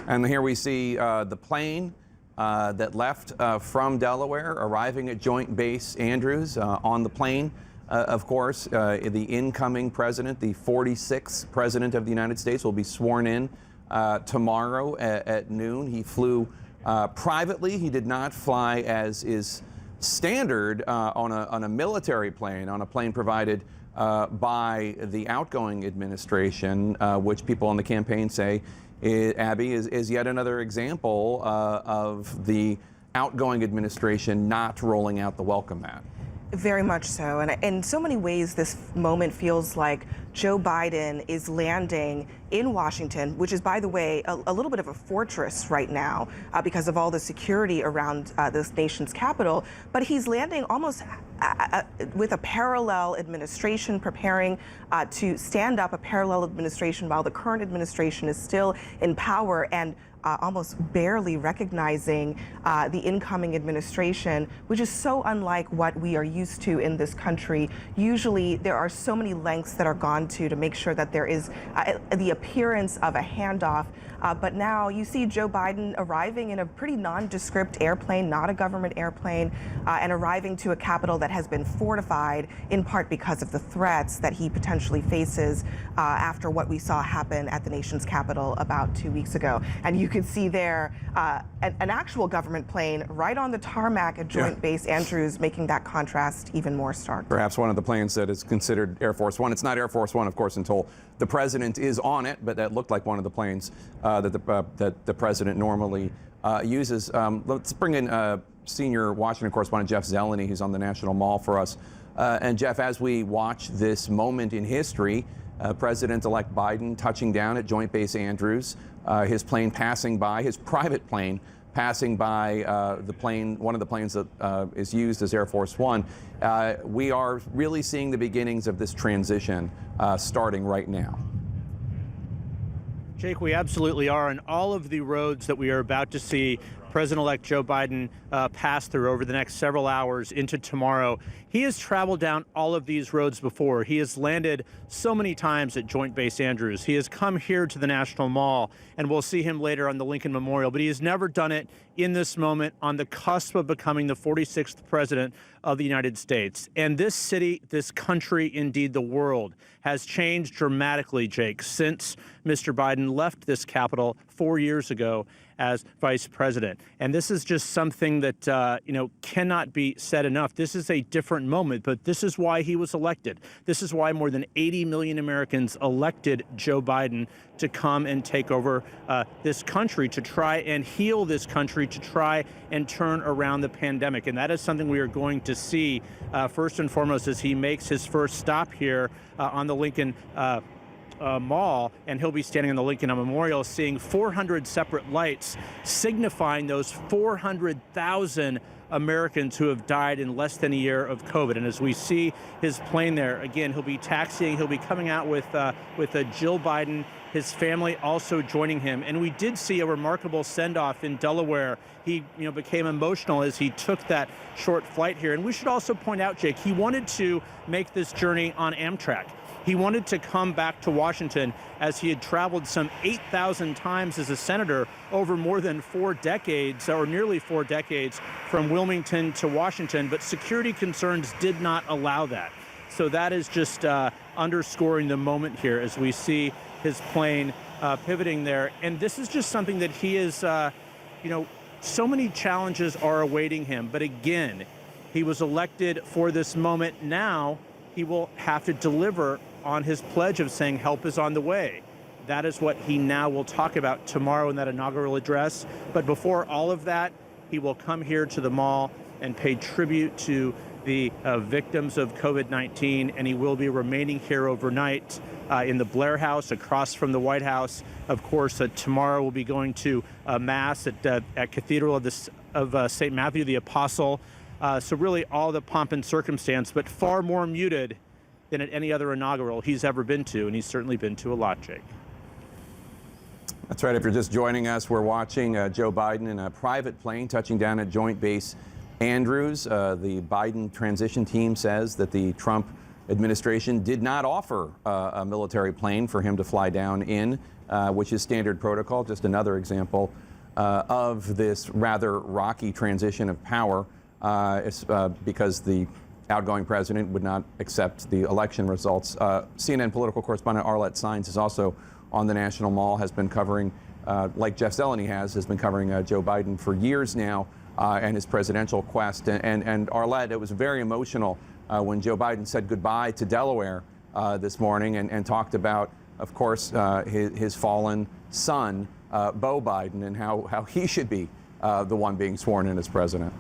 And here we see the plane that left from Delaware, arriving at Joint Base Andrews. On the plane, of course, the incoming president, the 46th president of the United States, will be sworn in tomorrow at noon. He flew privately. He did not fly, as is standard, on a military plane, on a plane provided by the outgoing administration, which people on the campaign say, Abby, is yet another example of the outgoing administration not rolling out the welcome mat. Very much so. And in so many ways, this moment feels like Joe Biden is landing in Washington, which is, by the way, a little bit of a fortress right now because of all the security around this nation's capital. But he's landing almost with a parallel administration, preparing to stand up a parallel administration while the current administration is still in power, and almost barely recognizing the incoming administration, which is so unlike what we are used to in this country. Usually there are so many lengths that are gone to make sure that there is the appearance of a handoff. But now you see Joe Biden arriving in a pretty nondescript airplane, not a government airplane, and arriving to a capital that has been fortified in part because of the threats that he potentially faces after what we saw happen at the nation's capital about 2 weeks ago. And you can see there an actual government plane right on the tarmac at Joint Base Andrews, making that contrast even more stark. Perhaps one of the planes that is considered Air Force One. It's not Air Force One, of course, until the president is on it, but that looked like one of the planes that the president normally uses. Let's bring in senior Washington correspondent Jeff Zeleny, who's on the National Mall for us. And Jeff, as we watch this moment in history, President-elect Biden touching down at Joint Base Andrews, his plane passing by, his private plane passing by one of the planes that is used as Air Force One. We are really seeing the beginnings of this transition starting right now. Jake, we absolutely are, and all of the roads that we are about to see President-elect Joe Biden pass through over the next several hours into tomorrow. He has traveled down all of these roads before. He has landed so many times at Joint Base Andrews. He has come here to the National Mall, and we'll see him later on the Lincoln Memorial, but he has never done it in this moment on the cusp of becoming the 46th president of the United States. And this city, this country, indeed the world, has changed dramatically, Jake, since Mr. Biden left this capital 4 years ago as vice president. And this is just something that, cannot be said enough. This is a different moment, but this is why he was elected. This is why more than 80 million Americans elected Joe Biden to come and take over this country, to try and heal this country, to try and turn around the pandemic. And that is something we are going to see first and foremost as he makes his first stop here on the Lincoln Mall, and he'll be standing on the Lincoln Memorial seeing 400 separate lights signifying those 400,000 Americans who have died in less than a year of COVID. And as we see his plane there, again, he'll be taxiing, he'll be coming out with Jill Biden, his family also joining him. And we did see a remarkable send-off in Delaware. He became emotional as he took that short flight here. And we should also point out, Jake, he wanted to make this journey on Amtrak. He wanted to come back to Washington as he had traveled some 8,000 times as a senator over more than 4 decades, or nearly 4 decades, from Wilmington to Washington, but security concerns did not allow that. So that is just underscoring the moment here as we see his plane pivoting there. And this is just something that he is, so many challenges are awaiting him. But again, he was elected for this moment. Now he will have to deliver on his pledge of saying help is on the way. That is what he now will talk about tomorrow in that inaugural address. But before all of that, he will come here to the mall and pay tribute to the victims of COVID-19, and he will be remaining here overnight in the Blair House across from the White House. Of course, tomorrow we'll be going to Mass at Cathedral of St. Matthew the Apostle. So really all the pomp and circumstance, but far more muted than at any other inaugural he's ever been to, and he's certainly been to a lot, Jake. That's right. If you're just joining us, we're watching Joe Biden in a private plane touching down at Joint Base Andrews. The Biden transition team says that the Trump administration did not offer a military plane for him to fly down in which is standard protocol. Just another example of this rather rocky transition of power, because the outgoing president would not accept the election results. CNN political correspondent Arlette Saenz is also on the National Mall, has been covering, like Jeff Zeleny has been covering Joe Biden for years now and his presidential quest. And Arlette, it was very emotional when Joe Biden said goodbye to Delaware this morning and talked about, of course, his fallen son, Beau Biden, and how he should be the one being sworn in as president.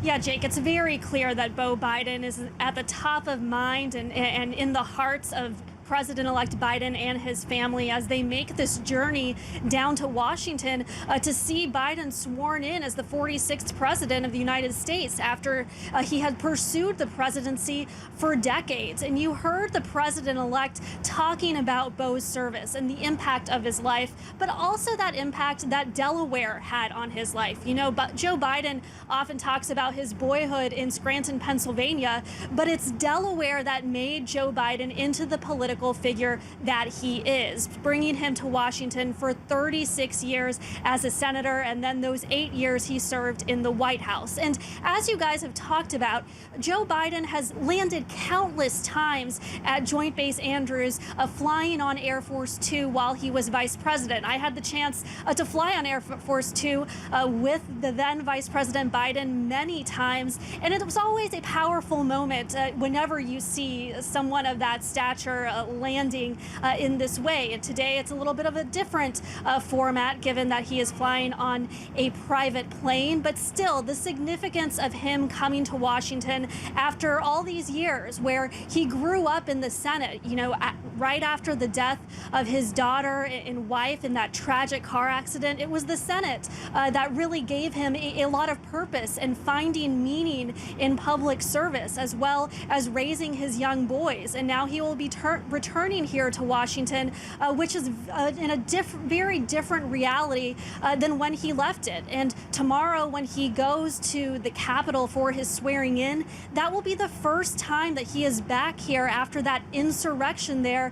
Yeah, Jake, it's very clear that Beau Biden is at the top of mind and in the hearts of President-elect Biden and his family as they make this journey down to Washington to see Biden sworn in as the 46th president of the United States after he had pursued the presidency for decades. And you heard the president-elect talking about Beau's service and the impact of his life, but also that impact that Delaware had on his life. You know, but Joe Biden often talks about his boyhood in Scranton, Pennsylvania, but it's Delaware that made Joe Biden into the political figure that he is, bringing him to Washington for 36 years as a senator, and then those 8 years he served in the White House. And as you guys have talked about, Joe Biden has landed countless times at Joint Base Andrews, flying on Air Force Two while he was vice president. I had the chance to fly on Air Force Two with the then Vice President Biden many times, and it was always a powerful moment whenever you see someone of that stature landing in this way. And today it's a little bit of a different format, given that he is flying on a private plane, but still the significance of him coming to Washington after all these years where he grew up in the Senate, you know, right after the death of his daughter and wife in that tragic car accident. It was the Senate that really gave him a lot of purpose and finding meaning in public service, as well as raising his young boys. And now he will be returning here to Washington, which is in a very different reality than when he left it. And tomorrow, when he goes to the Capitol for his swearing in, that will be the first time that he is back here after that insurrection there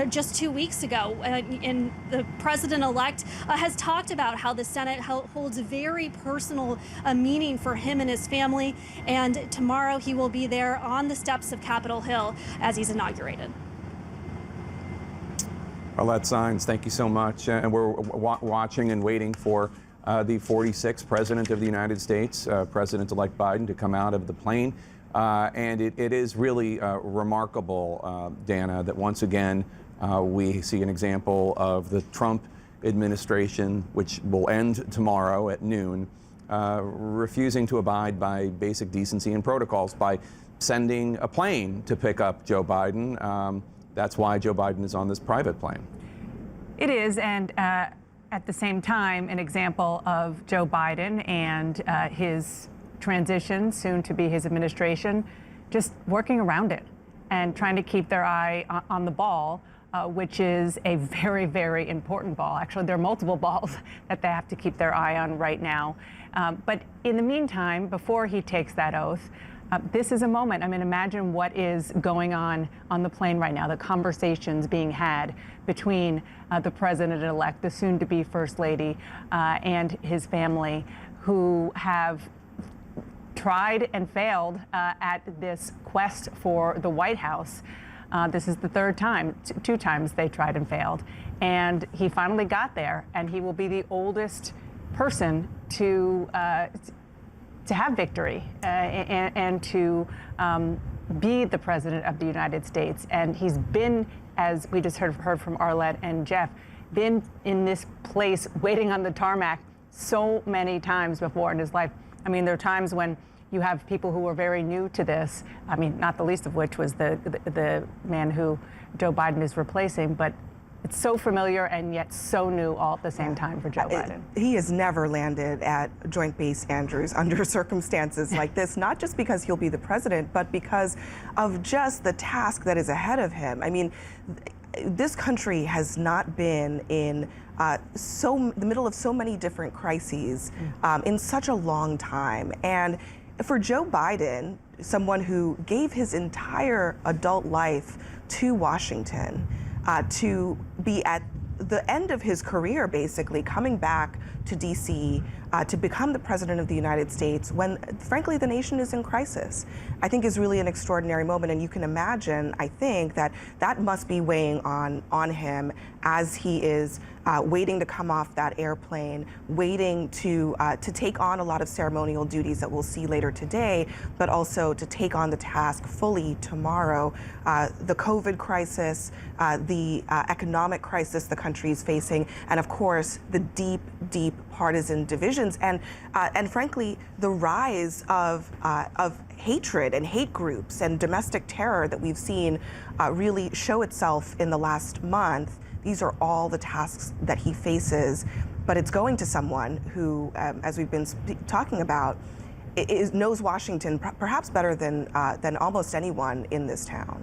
just 2 weeks ago. And the president-elect has talked about how the Senate holds very personal meaning for him and his family. And tomorrow he will be there on the steps of Capitol Hill as he's inaugurated. Arlette Saenz, thank you so much. And we're watching and waiting for the 46th President of the United States, President-elect Biden, to come out of the plane. And it is really remarkable, Dana, that once again we see an example of the Trump administration, which will end tomorrow at noon, refusing to abide by basic decency and protocols by sending a plane to pick up Joe Biden. That's why Joe Biden is on this private plane. It is, and at the same time, an example of Joe Biden and his transition, soon to be his administration, just working around it and trying to keep their eye on the ball, which is a very, very important ball. Actually, there are multiple balls that they have to keep their eye on right now. But in the meantime, before he takes that oath, this is a moment. I mean, imagine what is going on the plane right now, the conversations being had between the president-elect, the soon-to-be First Lady, and his family, who have tried and failed at this quest for the White House. This is the third time, two times they tried and failed. And he finally got there, and he will be the oldest person to have victory and to be the president of the United States. And he's been, as we just heard from Arlette and Jeff, been in this place waiting on the tarmac so many times before in his life. I mean, there are times when you have people who are very new to this. I mean, not the least of which was the man who Joe Biden is replacing, but it's so familiar and yet so new all at the same time for Joe Biden. He has never landed at Joint Base Andrews under circumstances like this, not just because he'll be the president, but because of just the task that is ahead of him. I mean, this country has not been in the middle of so many different crises in such a long time. And for Joe Biden, someone who gave his entire adult life to Washington, to be at the end of his career, basically coming back to D.C. To become the president of the United States when, frankly, the nation is in crisis, I think is really an extraordinary moment. And you can imagine, I think, that that must be weighing on him as he is waiting to come off that airplane, waiting to take on a lot of ceremonial duties that we'll see later today, but also to take on the task fully tomorrow. The COVID crisis, the economic crisis the country is facing, and of course, the deep, deep partisan divisions, and frankly, the rise of hatred and hate groups and domestic terror that we've seen really show itself in the last month. These are all the tasks that he faces, but it's going to someone who, as we've been talking about, knows Washington perhaps better than almost anyone in this town.